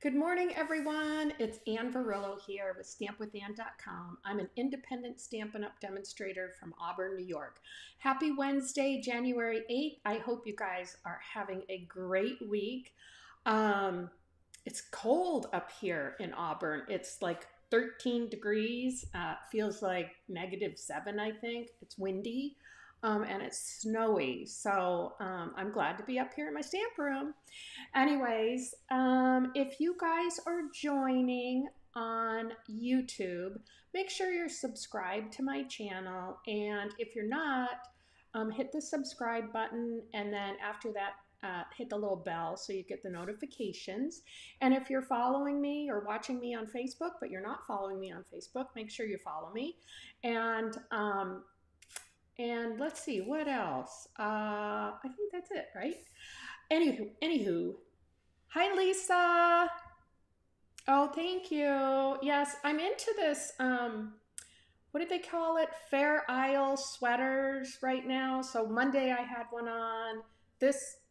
Good morning, everyone. It's Ann Varillo here with StampWithAnn.com. I'm an independent Stampin' Up! Demonstrator from Auburn, New York. Happy Wednesday, January 8th. I hope you guys are having a great week. It's cold up here in Auburn. It's like 13 degrees. Feels like -7, I think. It's windy. And it's snowy. So I'm glad to be up here in my stamp room. Anyways, if you guys are joining on YouTube, make sure you're subscribed to my channel. And if you're not, hit the subscribe button. And then after that, hit the little bell so you get the notifications. And if you're following me or watching me on Facebook, but you're not following me on Facebook, make sure you follow me. And let's see, what else? I think that's it, right? Anywho, hi Lisa. Oh, thank you. Yes, I'm into this, what did they call it? Fair Isle sweaters right now. So Monday I had one on.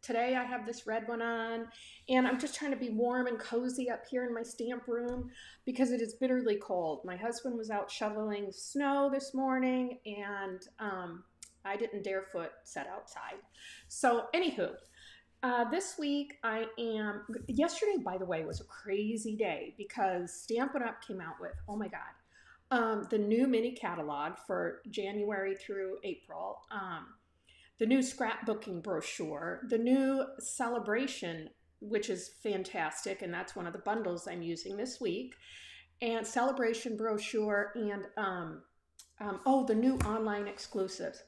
Today I have this red one on. And I'm just trying to be warm and cozy up here in my stamp room because it is bitterly cold. My husband was out shoveling snow this morning and I didn't dare foot set outside. So anywho, this week yesterday, by the way, was a crazy day because Stampin' Up! Came out with, oh my God, the new mini catalog for January through April, the new scrapbooking brochure, the new Sale-a-bration, which is fantastic, and that's one of the bundles I'm using this week, and Sale-a-bration brochure, and the new online exclusives.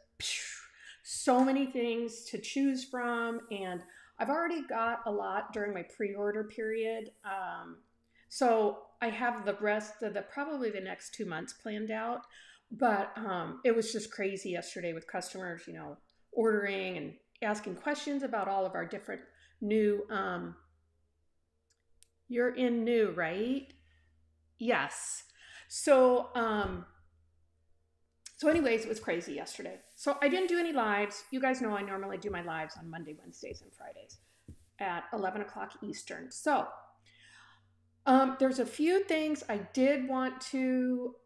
So many things to choose from, and I've already got a lot during my pre-order period. So I have the rest of probably the next 2 months planned out, but it was just crazy yesterday with customers, ordering and asking questions about all of our different new, you're in new, right? Yes. So anyways, it was crazy yesterday. So I didn't do any lives. You guys know I normally do my lives on Monday, Wednesdays, and Fridays at 11 o'clock Eastern. So there's a few things I did want to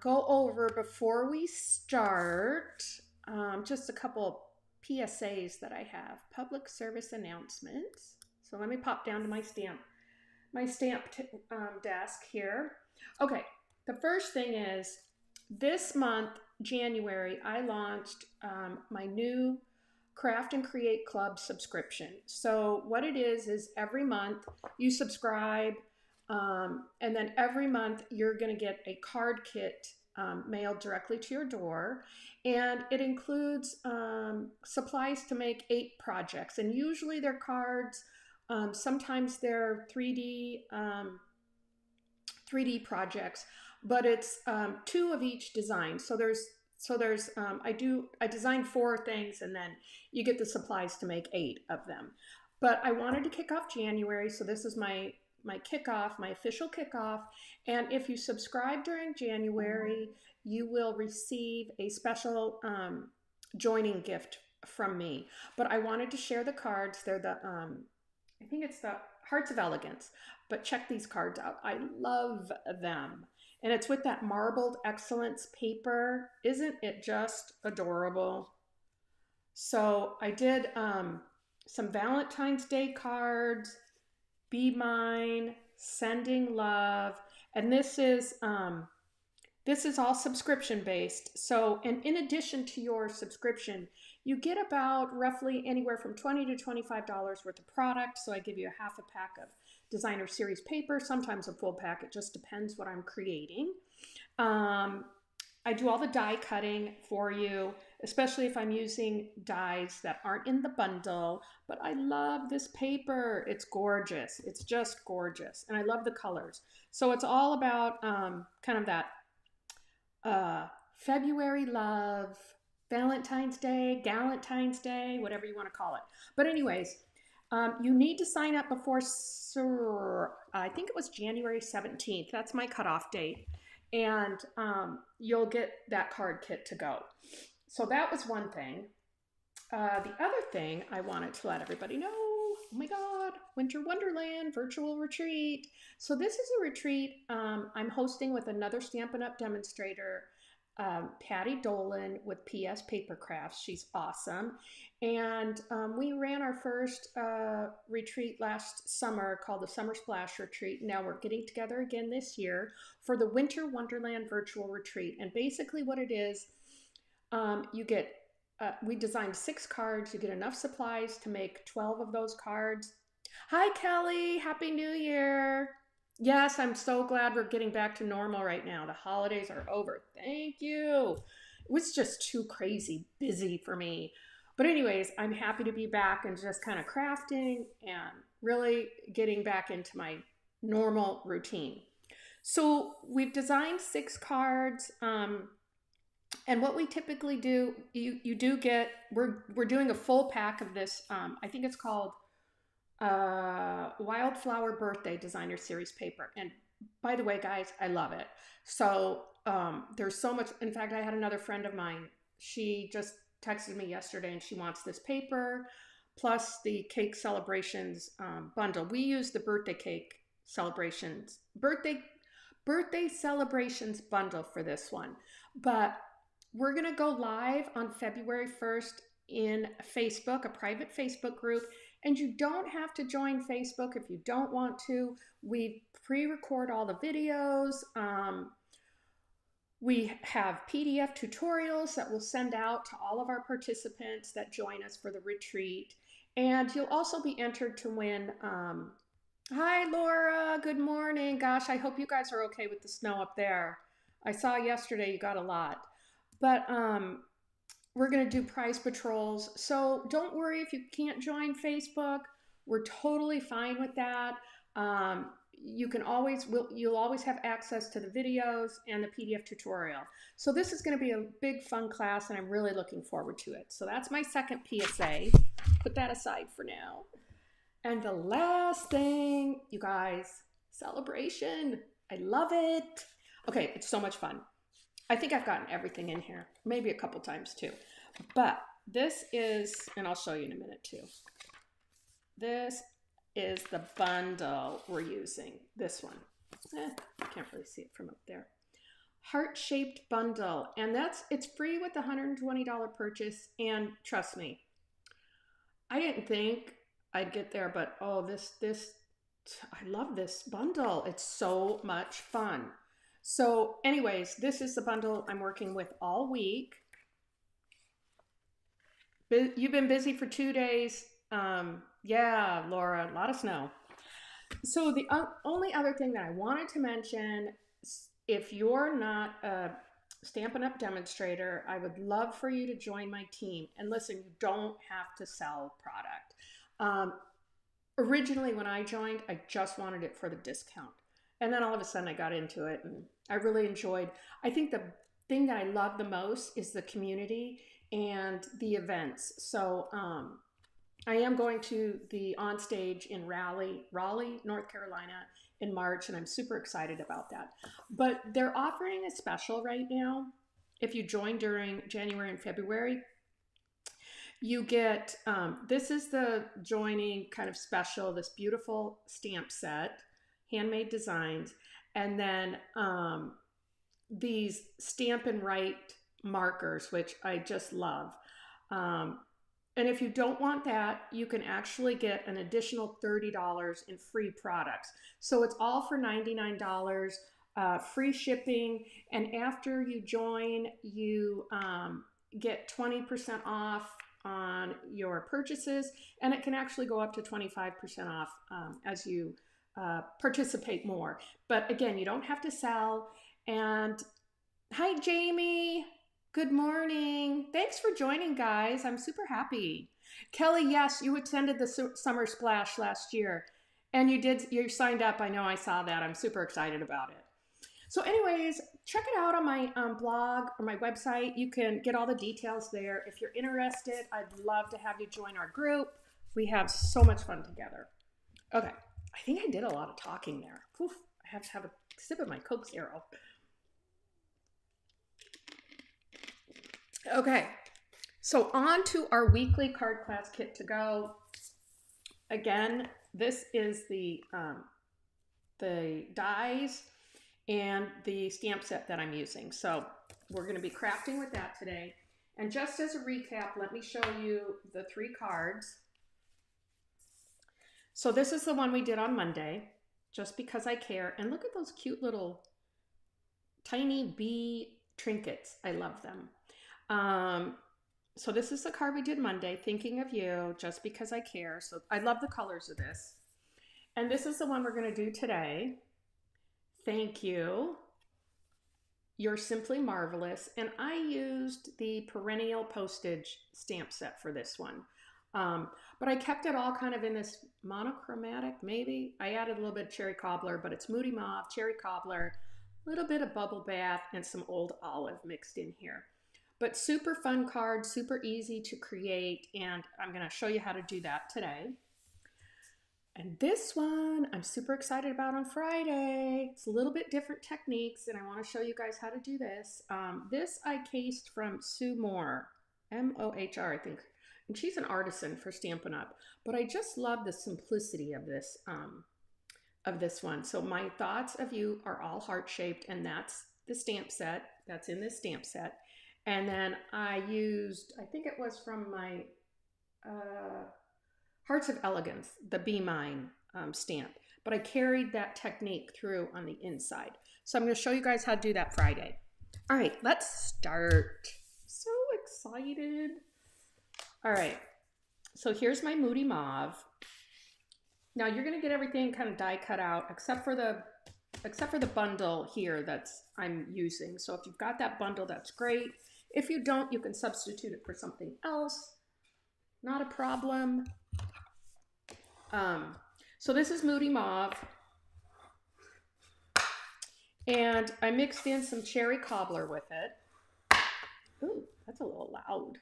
go over before we start. Just a couple PSAs that I have, public service announcements. So let me pop down to my stamp desk here. Okay, the first thing is this month, January, I launched my new Craft and Create Club subscription. So what it is every month you subscribe, and then every month you're going to get a card kit mailed directly to your door, and it includes supplies to make 8 projects, and usually they're cards. Sometimes they're 3D projects, but it's 2 of each design. So I designed 4 things, and then you get the supplies to make 8 of them. But I wanted to kick off January, so this is my kickoff, my official kickoff. And if you subscribe during January, you will receive a special joining gift from me. But I wanted to share the cards. They're the, I think it's the Hearts of Elegance. But check these cards out. I love them. And it's with that marbled excellence paper. Isn't it just adorable? So I did some Valentine's Day cards, Be Mine, Sending Love, and this is all subscription based. So, and in addition to your subscription, you get about roughly anywhere from $20 to $25 worth of product. So I give you a half a pack of designer series paper, sometimes a full pack. It just depends what I'm creating. I do all the die cutting for you, especially if I'm using dies that aren't in the bundle. But I love this paper. It's gorgeous. It's just gorgeous. And I love the colors. So it's all about kind of that February love, Valentine's Day, Galentine's Day, whatever you want to call it. But anyways, you need to sign up before, I think it was January 17th. That's my cutoff date. And you'll get that card kit to go. So that was one thing. The other thing I wanted to let everybody know Oh my God, Winter Wonderland virtual retreat. So this is a retreat I'm hosting with another Stampin' Up! Demonstrator, Patty Dolan with PS Paper Crafts. She's awesome. And we ran our first retreat last summer called the Summer Splash Retreat. Now we're getting together again this year for the Winter Wonderland virtual retreat. And basically what it is, you get we designed 6 cards. You get enough supplies to make 12 of those cards. Hi, Kelly. Happy New Year. Yes, I'm so glad we're getting back to normal right now. The holidays are over. Thank you. It was just too crazy busy for me. But anyways, I'm happy to be back and just kind of crafting and really getting back into my normal routine. So we've designed 6 cards. And what we typically do, you do get, we're doing a full pack of this. I think it's called Wildflower Birthday Designer Series paper. And by the way, guys, I love it. So there's so much. In fact, I had another friend of mine. She just texted me yesterday and she wants this paper plus the cake celebrations bundle. We use the birthday cake celebrations, birthday celebrations bundle for this one. But we're going to go live on February 1st in Facebook, a private Facebook group. And you don't have to join Facebook if you don't want to. We pre-record all the videos. We have PDF tutorials that we'll send out to all of our participants that join us for the retreat. And you'll also be entered to win. Hi, Laura. Good morning. Gosh, I hope you guys are okay with the snow up there. I saw yesterday you got a lot. But we're going to do prize patrols. So don't worry if you can't join Facebook. We're totally fine with that. You'll always have access to the videos and the PDF tutorial. So this is going to be a big fun class and I'm really looking forward to it. So that's my second PSA. Put that aside for now. And the last thing, you guys, celebration. I love it. Okay, it's so much fun. I think I've gotten everything in here, maybe a couple times too. But this is, and I'll show you in a minute too. This is the bundle we're using, this one. I can't really see it from up there. Heart-shaped bundle, and it's free with the $120 purchase, and trust me, I didn't think I'd get there, but oh, I love this bundle. It's so much fun. So anyways, this is the bundle I'm working with all week. You've been busy for 2 days. Yeah, Laura, a lot of snow. So the only other thing that I wanted to mention, if you're not a Stampin' Up! Demonstrator, I would love for you to join my team. And listen, you don't have to sell product. Originally, when I joined, I just wanted it for the discount. And then all of a sudden I got into it and I really enjoyed. I think the thing that I love the most is the community and the events. So I am going to the onstage in Raleigh, North Carolina in March, and I'm super excited about that. But they're offering a special right now. If you join during January and February, you get, this is the joining kind of special, this beautiful stamp set, handmade designs, and then these stamp and write markers, which I just love. And if you don't want that, you can actually get an additional $30 in free products. So it's all for $99, free shipping. And after you join, you get 20% off on your purchases. And it can actually go up to 25% off as you participate more. But again, you don't have to sell. And hi, Jamie. Good morning. Thanks for joining, guys. I'm super happy. Kelly, yes, you attended the Summer Splash last year. And you signed up. I know I saw that. I'm super excited about it. So anyways, check it out on my blog or my website. You can get all the details there. If you're interested, I'd love to have you join our group. We have so much fun together. Okay, I think I did a lot of talking there. Oof, I have to have a sip of my Coke Zero. Okay, so on to our weekly card class kit to go. again, this is the dies and the stamp set that I'm using. So we're going to be crafting with that today. And just as a recap, let me show you the 3 cards. So this is the one we did on Monday, Just Because I Care. And look at those cute little tiny bee trinkets. I love them. So this is the card we did Monday, Thinking of You, Just Because I Care. So I love the colors of this. And this is the one we're going to do today. Thank you. You're Simply Marvelous. And I used the Perennial Postage stamp set for this one. But I kept it all kind of in this monochromatic, maybe. I added a little bit of Cherry Cobbler, but it's Moody Mauve, Cherry Cobbler, a little bit of Bubble Bath, and some Old Olive mixed in here. But super fun card, super easy to create, and I'm going to show you how to do that today. And this one I'm super excited about on Friday. It's a little bit different techniques, and I want to show you guys how to do this. This I cased from Sue Moore, M-O-H-R, I think. And she's an artisan for Stampin' Up. But I just love the simplicity of this one. So my thoughts of you are all heart-shaped, and that's the stamp set. That's in this stamp set. And then I used, I think it was from my Hearts of Elegance, the Be Mine stamp. But I carried that technique through on the inside. So I'm going to show you guys how to do that Friday. All right, let's start. So excited. All right, so here's my Moody Mauve. Now you're going to get everything kind of die cut out except for the bundle here that's I'm using. So if you've got that bundle, that's great. If you don't, you can substitute it for something else. Not a problem. So this is Moody Mauve. And I mixed in some Cherry Cobbler with it. Ooh, that's a little loud.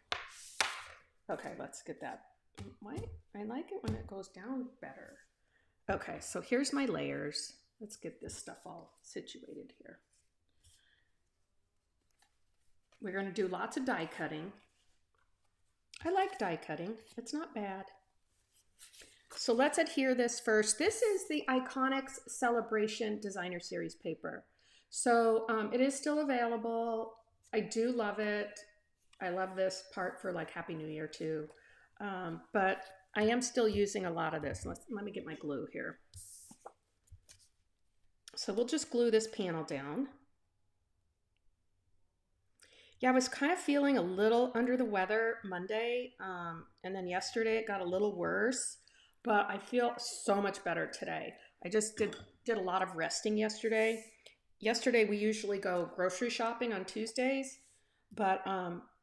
Okay, let's get that. Why? I like it when it goes down better. Okay, so here's my layers. Let's get this stuff all situated here. We're going to do lots of die cutting. I like die cutting. It's not bad. So let's adhere this first. This is the Iconics Sale-a-bration Designer Series paper. So it is still available. I do love it. I love this part for like Happy New Year too. But I am still using a lot of this. Let me get my glue here. So we'll just glue this panel down. Yeah, I was kind of feeling a little under the weather Monday, and then yesterday it got a little worse, but I feel so much better today. I just did a lot of resting yesterday. Yesterday we usually go grocery shopping on Tuesdays, but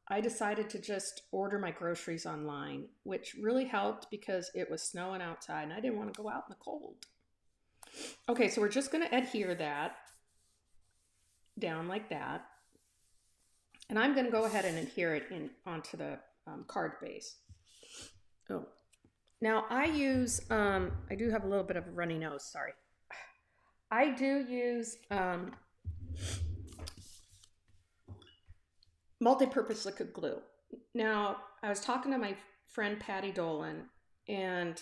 I decided to just order my groceries online, which really helped because it was snowing outside and I didn't want to go out in the cold. Okay, so we're just going to adhere that down like that. And I'm going to go ahead and adhere it onto the card base. Oh, now I use, I do have a little bit of a runny nose, sorry. I do use multi-purpose liquid glue. Now, I was talking to my friend Patty Dolan, and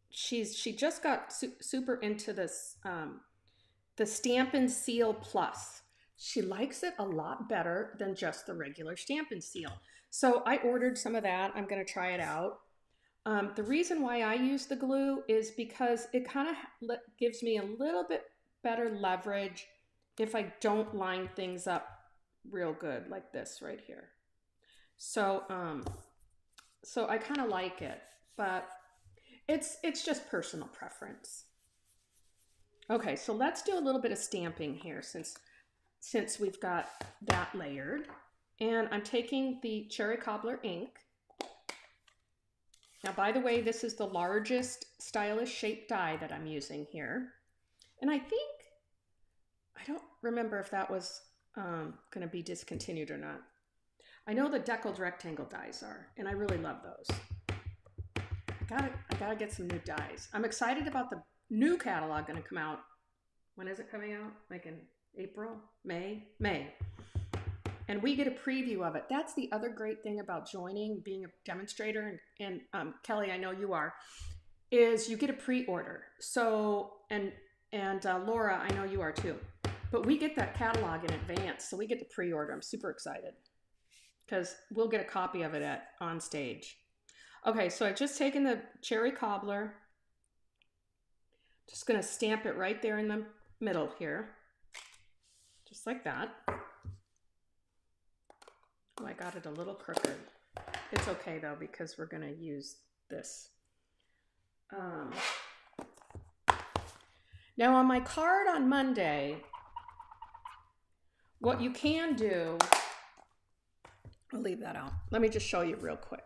she just got super into this, the Stampin' Seal Plus. She likes it a lot better than just the regular Stampin' Seal. So I ordered some of that. I'm going to try it out. The reason why I use the glue is because it kind of gives me a little bit better leverage if I don't line things up real good like this right here. So so I kind of like it, but it's just personal preference. Okay, so let's do a little bit of stamping here since we've got that layered. And I'm taking the Cherry Cobbler ink. Now, by the way, this is the largest stylish shape die that I'm using here. And I don't remember if that was going to be discontinued or not. I know the deckled rectangle dies are, and I really love those. I gotta get some new dies. I'm excited about the new catalog going to come out. When is it coming out? Like in April? May? May. And we get a preview of it. That's the other great thing about joining, being a demonstrator, and Kelly, I know you are. is you get a pre-order. So, and Laura, I know you are too, but we get that catalog in advance, so we get the pre-order. I'm super excited because we'll get a copy of it on stage. Okay, so I've just taken the cherry cobbler, just gonna stamp it right there in the middle here, just like that. Oh, I got it a little crooked. It's okay though, because we're gonna use this. Now on my card on Monday, what you can do, I'll leave that out. Let me just show you real quick.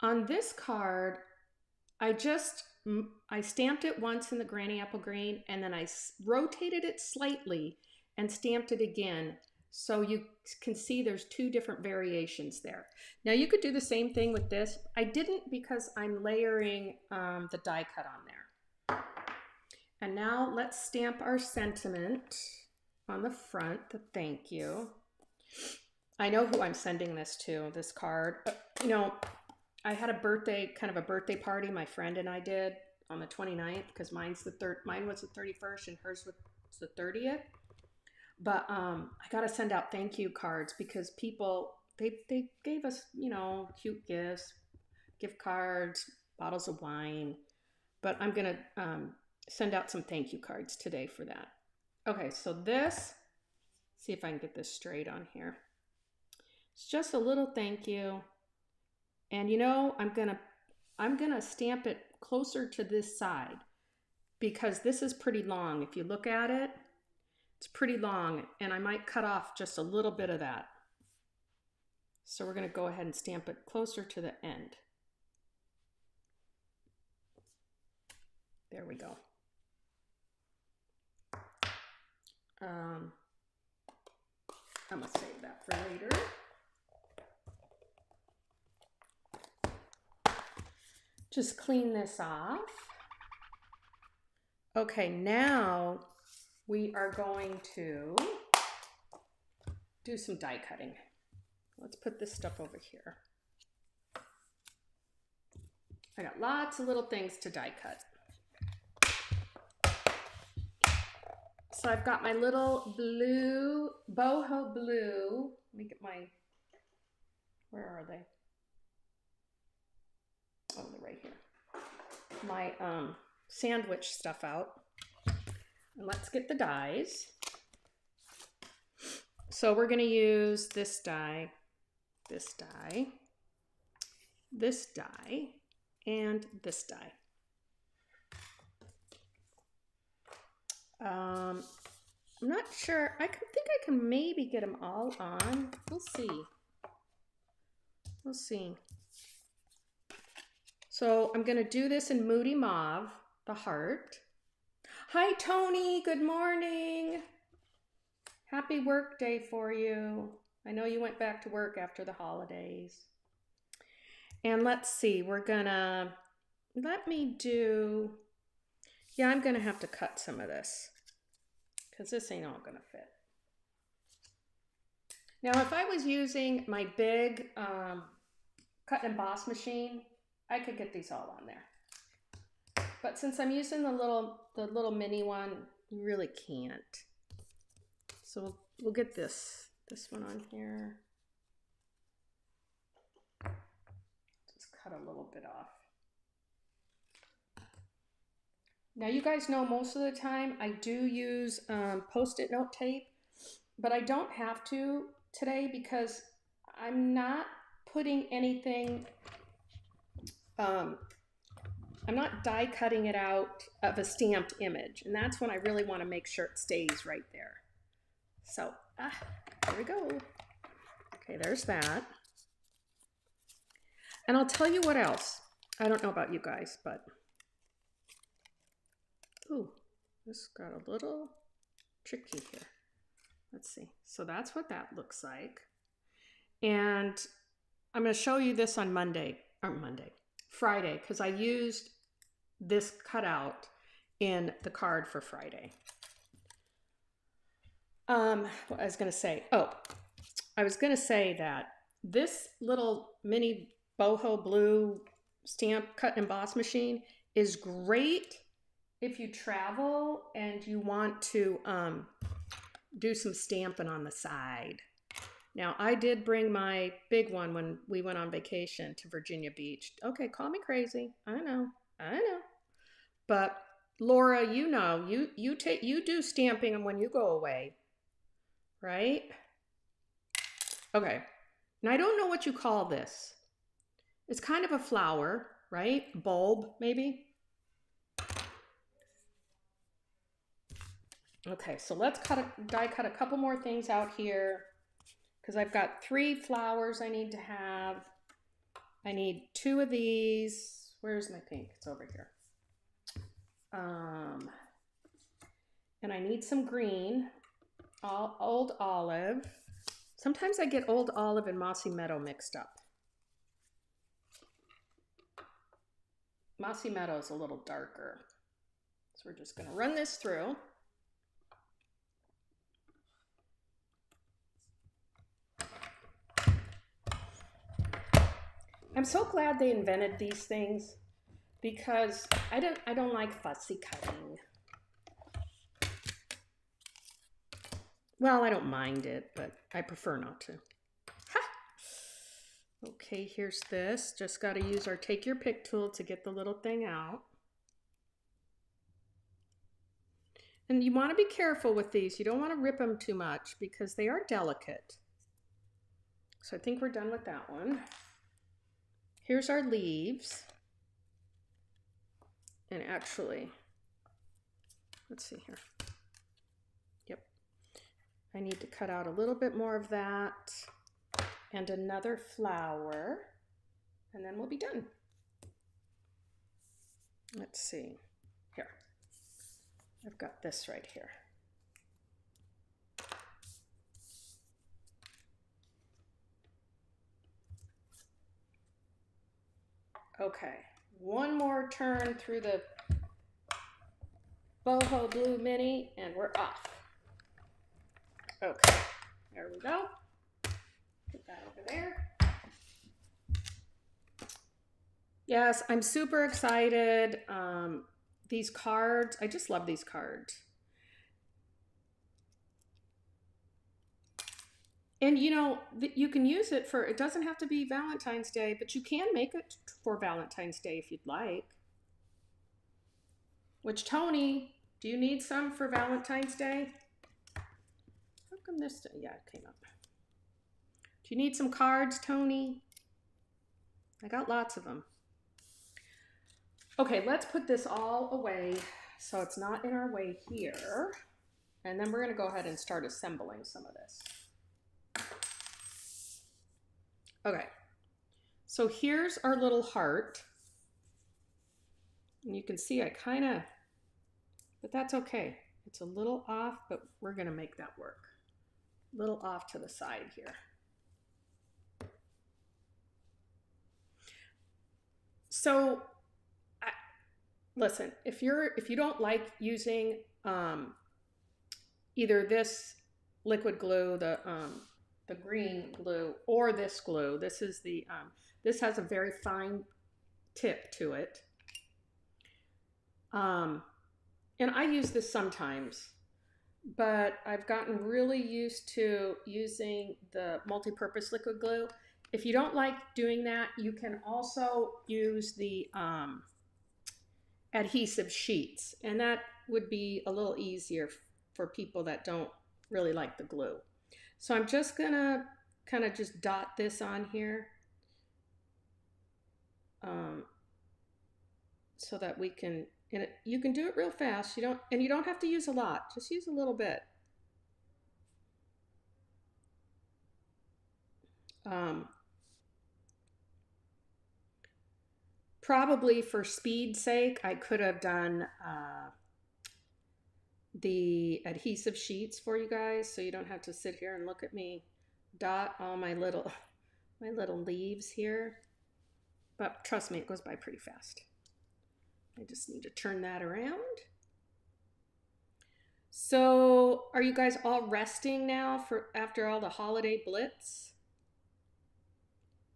On this card, I stamped it once in the Granny Apple Green, and then I rotated it slightly and stamped it again. So you can see there's two different variations there. Now you could do the same thing with this. I didn't because I'm layering the die cut on there. And now let's stamp our sentiment on the front, the thank you. I know who I'm sending this to, this card. You know, I had a birthday party my friend and I did on the 29th, because mine was the 31st and hers was the 30th. But I got to send out thank you cards because people, they gave us, you know, cute gifts, gift cards, bottles of wine. But I'm going to send out some thank you cards today for that. Okay, so this, see if I can get this straight on here. It's just a little thank you. And you know, I'm gonna stamp it closer to this side because this is pretty long. If you look at it, it's pretty long, and I might cut off just a little bit of that. So we're gonna go ahead and stamp it closer to the end. There we go. I'm gonna save that for later. Just clean this off. Okay, now we are going to do some die cutting. Let's put this stuff over here. I got lots of little things to die cut. So I've got my little blue, boho blue. Let me get my, where are they? Oh, they're right here. My sandwich stuff out. And let's get the dies. So we're going to use this die, this die, this die, and this die. I'm not sure. I think I can maybe get them all on. We'll see. We'll see. So I'm going to do this in Moody Mauve, the heart. Hi, Tony. Good morning. Happy work day for you. I know you went back to work after the holidays. And let's see. We're going to, let me do, yeah, I'm going to have to cut some of this because this ain't all going to fit. Now, if I was using my big cut and emboss machine, I could get these all on there. But since I'm using the little mini one, you really can't. So we'll get this one on here. Just cut a little bit off. Now you guys know most of the time I do use Post-it note tape, but I don't have to today because I'm not putting anything, I'm not die cutting it out of a stamped image, and that's when I really want to make sure it stays right there. So, there we go. Okay, there's that. And I'll tell you what else. I don't know about you guys, but ooh, this got a little tricky here. Let's see. So that's what that looks like. And I'm going to show you this on Friday, because I used this cutout in the card for Friday. What I was going to say, I was going to say that this little mini boho blue stamp cut and emboss machine is great if you travel and you want to do some stamping on the side. Now, I did bring my big one when we went on vacation to Virginia Beach. Okay, call me crazy. I know. But Laura, you know, you do stamping when you go away, right? Okay. And I don't know what you call this. It's kind of a flower, right? Bulb, maybe. Okay, so let's die cut a couple more things out here because I've got 3 flowers I need to have. I need 2 of these. Where's my pink? It's over here. And I need some green, old olive. Sometimes I get old olive and mossy meadow mixed up. Mossy meadow is a little darker. So we're just gonna run this through. I'm so glad they invented these things because I don't like fussy cutting. Well, I don't mind it, but I prefer not to. Ha! Okay, here's this. Just got to use our take your pick tool to get the little thing out. And you want to be careful with these. You don't want to rip them too much because they are delicate. So I think we're done with that one. Here's our leaves. And actually, let's see here. Yep. I need to cut out a little bit more of that and another flower, and then we'll be done. Let's see. Here. I've got this right here. Okay, one more turn through the boho blue mini and we're off. Okay, there we go. Put that over there. Yes, I'm super excited. These cards, I just love these cards. And you know, you can use it for, it doesn't have to be Valentine's Day, but you can make it for Valentine's Day if you'd like. Which, Tony, do you need some for Valentine's Day? How come this, yeah, it came up. Do you need some cards, Tony? I got lots of them. Okay, let's put this all away so it's not in our way here. And then we're gonna go ahead and start assembling some of this. Okay, so here's our little heart. And you can see I kind of, but that's okay. It's a little off, but we're gonna make that work. A little off to the side here. So, listen, if you don't like using either this liquid glue, the green glue, or this glue, this is the this has a very fine tip to it. And I use this sometimes, but I've gotten really used to using the multi-purpose liquid glue. If you don't like doing that, you can also use the adhesive sheets, and that would be a little easier for people that don't really like the glue. So I'm just gonna kind of just dot this on here so that we can, and you can do it real fast. You don't have to use a lot. Just use a little bit. Probably for speed's sake, I could have done the adhesive sheets for you guys, so you don't have to sit here and look at me dot all my little leaves here. But trust me, it goes by pretty fast. I just need to turn that around. So, are you guys all resting now after all the holiday blitz?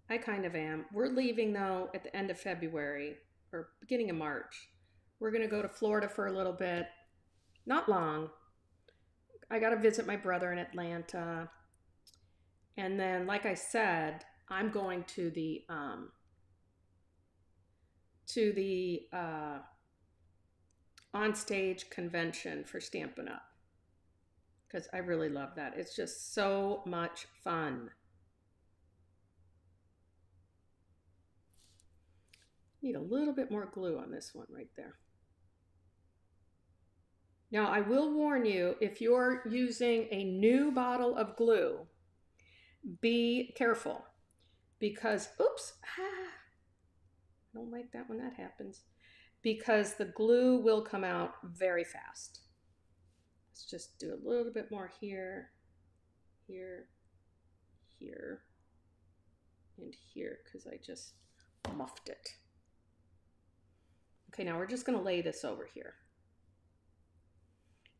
I kind of am. We're leaving though at the end of February or beginning of March. We're going to go to Florida for a little bit. Not long. I got to visit my brother in Atlanta. And then, like I said, I'm going to the on-stage convention for Stampin' Up because I really love that. It's just so much fun. Need a little bit more glue on this one right there. Now, I will warn you, if you're using a new bottle of glue, be careful because, oops, I don't like that when that happens, because the glue will come out very fast. Let's just do a little bit more here, here, here, and here, because I just muffed it. Okay, now we're just going to lay this over here.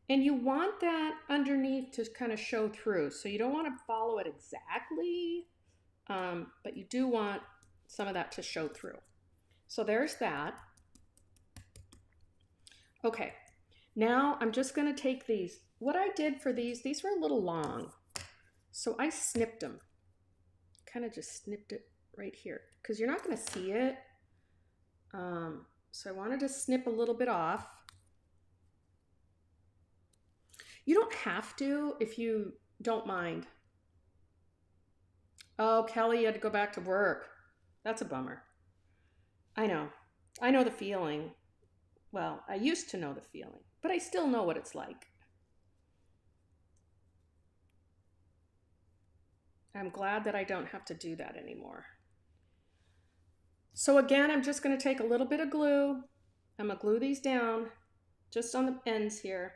And you want that underneath to kind of show through. So you don't want to follow it exactly, but you do want some of that to show through. So there's that. Okay, now I'm just going to take these. What I did for these were a little long. So I snipped them. Kind of just snipped it right here because you're not going to see it. So I wanted to snip a little bit off. You don't have to if you don't mind. Oh, Kelly, you had to go back to work. That's a bummer. I know. I know the feeling. Well, I used to know the feeling, but I still know what it's like. I'm glad that I don't have to do that anymore. So again, I'm just going to take a little bit of glue. I'm going to glue these down just on the ends here.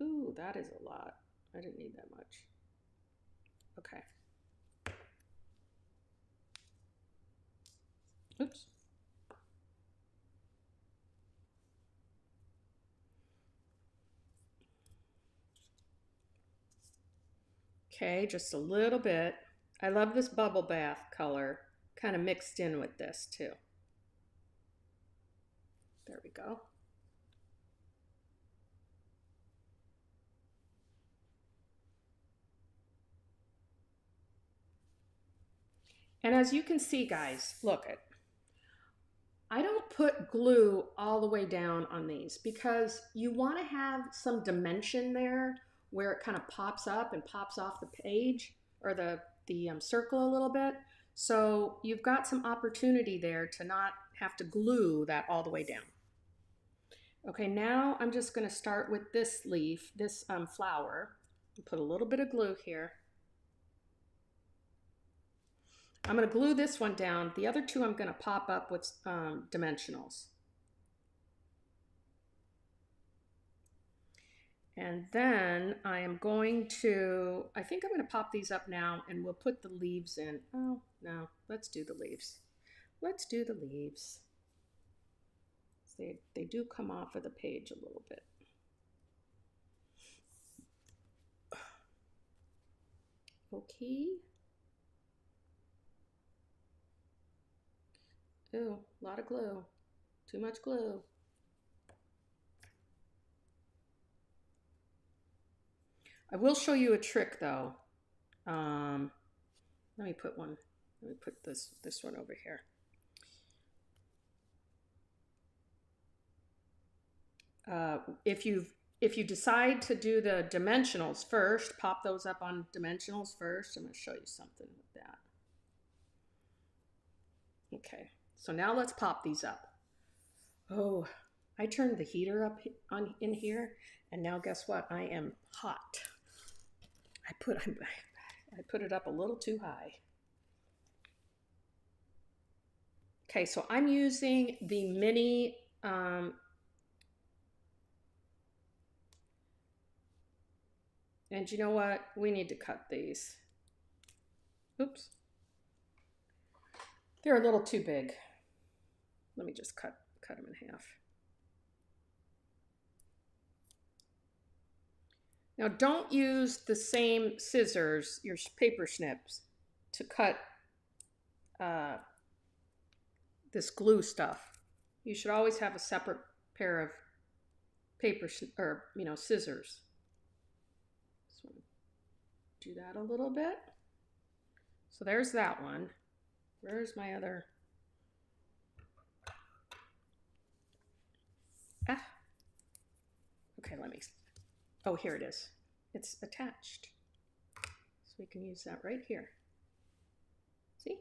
Ooh, that is a lot. I didn't need that much. Okay. Oops. Okay, just a little bit. I love this bubble bath color, kind of mixed in with this too. There we go. And as you can see, guys, look, I don't put glue all the way down on these because you want to have some dimension there where it kind of pops up and pops off the page or the circle a little bit. So you've got some opportunity there to not have to glue that all the way down. Okay, now I'm just going to start with this leaf, this flower. Put a little bit of glue here. I'm going to glue this one down. The other two I'm going to pop up with dimensionals. And then I am going to, I think I'm going to pop these up now and we'll put the leaves in. Oh, no, let's do the leaves. Let's do the leaves. They do come off of the page a little bit. Okay. Ooh, a lot of glue. Too much glue. I will show you a trick though. Let me put this one over here. If you decide to do the dimensionals first, pop those up on dimensionals first. I'm going to show you something with that. Okay, so now let's pop these up. Oh, I turned the heater up in here, and now guess what? I am hot. I put it up a little too high. Okay, so I'm using the mini and you know what? We need to cut these. Oops. They're a little too big. Let me just cut them in half. Now don't use the same scissors, your paper snips, to cut uh, this glue stuff. You should always have a separate pair of paper or scissors. So do that a little bit. So there's that one. Where's my other? Ah. Okay, let me. Oh, here it is. It's attached. So we can use that right here. See?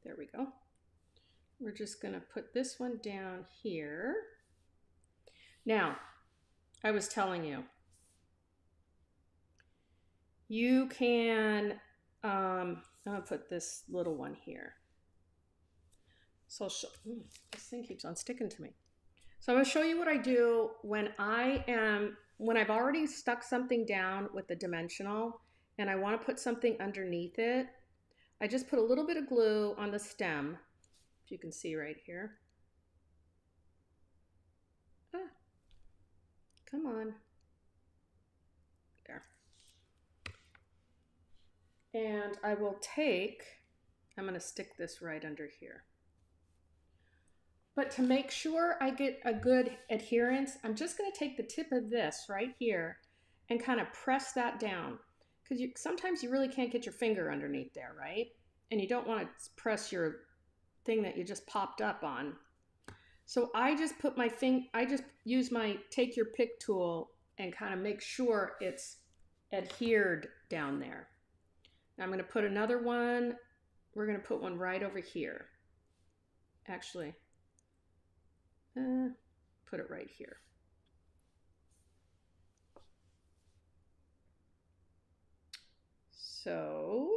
There we go. We're just going to put this one down here. Now, I was telling you, you can, I'm going to put this little one here. So this thing keeps on sticking to me. So I'm going to show you what I do when I've already stuck something down with the dimensional and I want to put something underneath it. I just put a little bit of glue on the stem, if you can see right here. Ah, come on. There. And I will I'm going to stick this right under here. But to make sure I get a good adherence, I'm just going to take the tip of this right here and kind of press that down. Because sometimes you really can't get your finger underneath there, right? And you don't want to press your thing that you just popped up on. So I just put I just use my take your pick tool and kind of make sure it's adhered down there. Now I'm going to put another one. We're going to put one right over here. Actually, put it right here. So,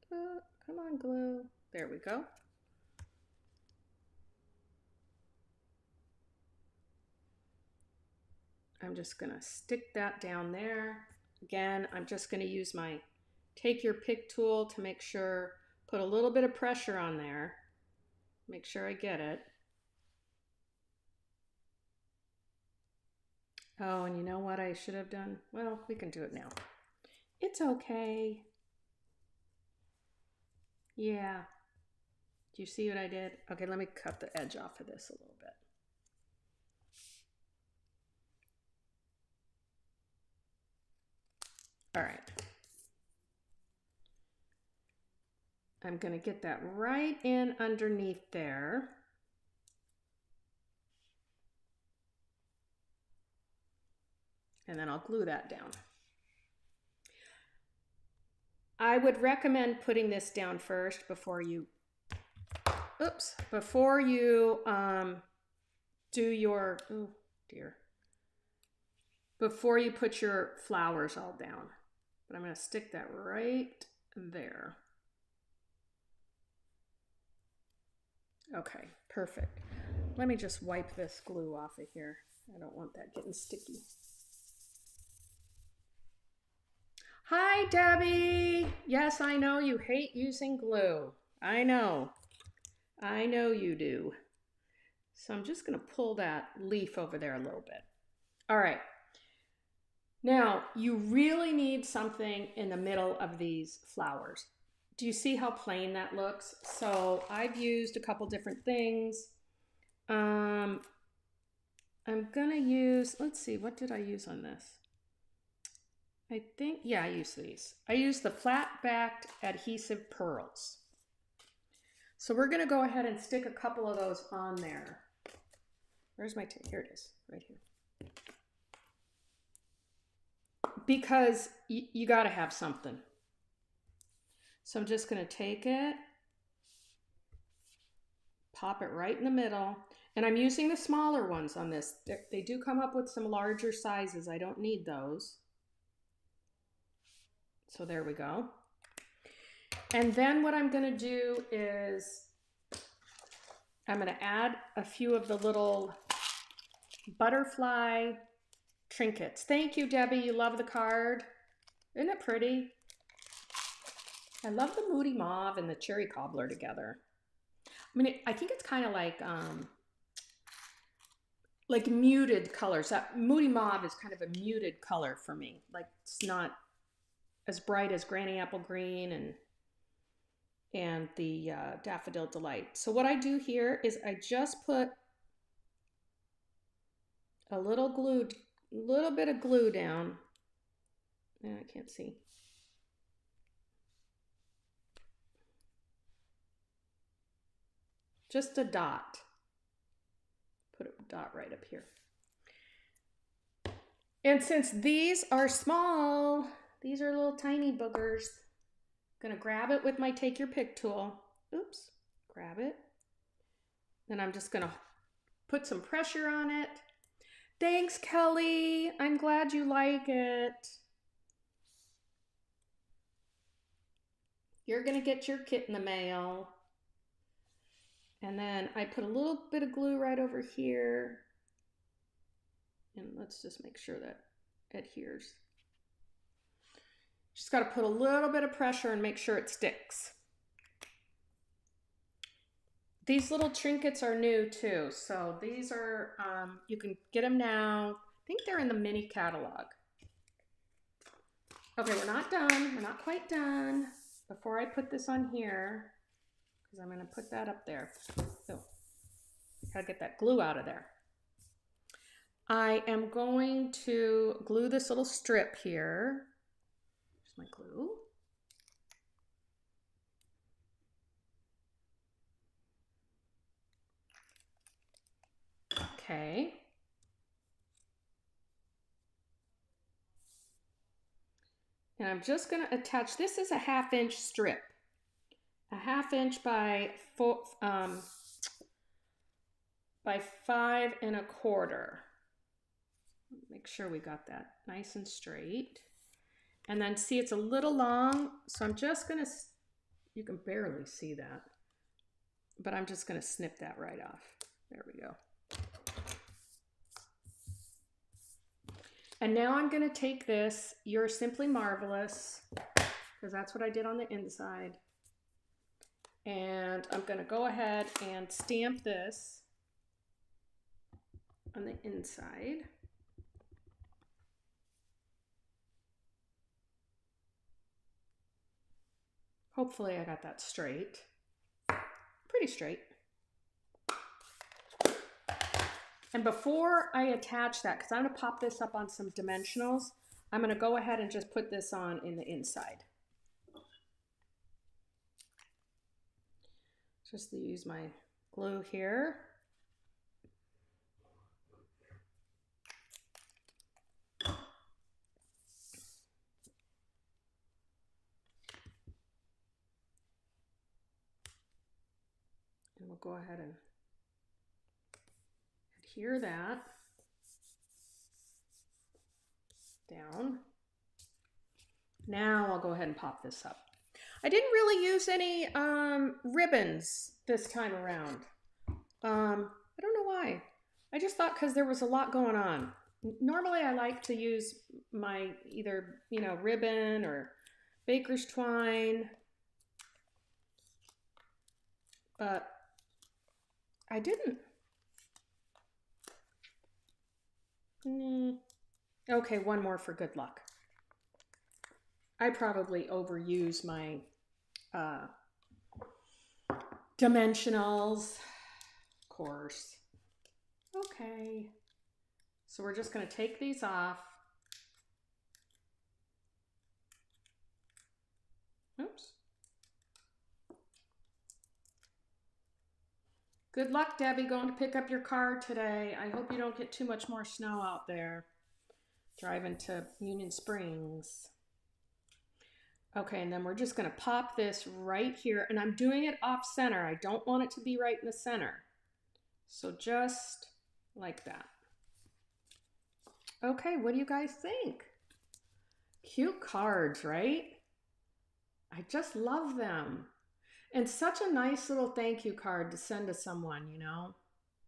come on, glue. There we go. I'm just going to stick that down there. Again, I'm just going to use my take your pick tool to make sure, put a little bit of pressure on there. Make sure I get it. Oh, and you know what I should have done? Well, we can do it now. It's okay. Yeah. Do you see what I did? Okay, let me cut the edge off of this a little bit. All right. I'm going to get that right in underneath there. And then I'll glue that down. I would recommend putting this down first before you, do your, oh dear, before you put your flowers all down. But I'm going to stick that right there. Okay, perfect. Let me just wipe this glue off of here. I don't want that getting sticky. Hi, Debbie. Yes, I know you hate using glue. I know. I know you do. So I'm just going to pull that leaf over there a little bit. All right. Now, you really need something in the middle of these flowers. Do you see how plain that looks? So I've used a couple different things. I'm going to use, let's see, what did I use on this? I think, yeah, I use these. I use the flat-backed adhesive pearls. So we're going to go ahead and stick a couple of those on there. Where's my tape? Here it is, right here. Because you got to have something. So I'm just going to take it, pop it right in the middle. And I'm using the smaller ones on this. They do come up with some larger sizes. I don't need those. So there we go. And then what I'm going to do is I'm going to add a few of the little butterfly trinkets. Thank you, Debbie. You love the card. Isn't it pretty? I love the Moody Mauve and the Cherry Cobbler together. I mean, I think it's kind of like muted colors. That Moody Mauve is kind of a muted color for me. Like it's not as bright as Granny Apple Green, and and the Daffodil Delight. So what I do here is I just put a little bit of glue down. I can't see. Just a dot. Put a dot right up here. And since these are small, these are little tiny boogers, I'm gonna grab it with my take your pick tool. Oops, grab it. Then I'm just gonna put some pressure on it. Thanks, Kelly. I'm glad you like it. You're gonna get your kit in the mail. And then I put a little bit of glue right over here. And let's just make sure that adheres. Just got to put a little bit of pressure and make sure it sticks. These little trinkets are new too. So these are, you can get them now. I think they're in the mini catalog. Okay, we're not done. We're not quite done. Before I put this on here, because I'm going to put that up there. So, gotta get that glue out of there. I am going to glue this little strip here. Here's my glue. Okay. And I'm just going to attach, this is a 1/2 inch strip. A 1/2 inch by 5 1/4. Make sure we got that nice and straight. And then see, it's a little long, so I'm just gonna, you can barely see that, but I'm just gonna snip that right off. There we go. And now I'm gonna take this, You're Simply Marvelous, because that's what I did on the inside. And I'm gonna go ahead and stamp this on the inside. Hopefully I got that straight. Pretty straight. And before I attach that, because I'm going to pop this up on some dimensionals, I'm going to go ahead and just put this on in the inside. Just to use my glue here. And we'll go ahead and adhere that down. Now I'll go ahead and pop this up. I didn't really use any ribbons this time around. I don't know why. I just thought because there was a lot going on. Normally I like to use my either, ribbon or baker's twine, but I didn't. Okay, one more for good luck. I probably overuse my dimensionals, of course. Okay, so we're just going to take these off. Oops. Good luck, Debbie, going to pick up your car today. I hope you don't get too much more snow out there driving to Union Springs. Okay, and then we're just going to pop this right here, and I'm doing it off center. I don't want it to be right in the center. So just like that. Okay, what do you guys think? Cute cards, right? I just love them. And such a nice little thank you card to send to someone,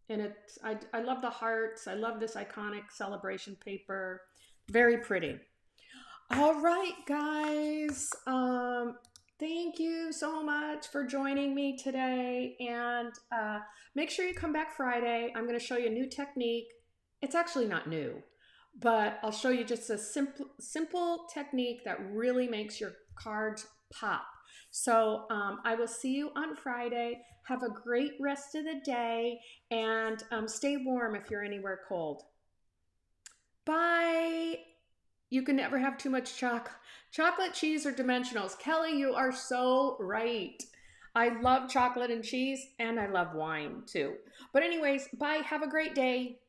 And it's, I love the hearts. I love this iconic celebration paper. Very pretty. All right, guys. Thank you so much for joining me today. And make sure you come back Friday. I'm going to show you a new technique. It's actually not new, but I'll show you just a simple technique that really makes your cards pop. So I will see you on Friday. Have a great rest of the day and stay warm if you're anywhere cold. Bye. You can never have too much chocolate, cheese, or dimensionals. Kelly, you are so right. I love chocolate and cheese, and I love wine too. But, anyways, bye. Have a great day.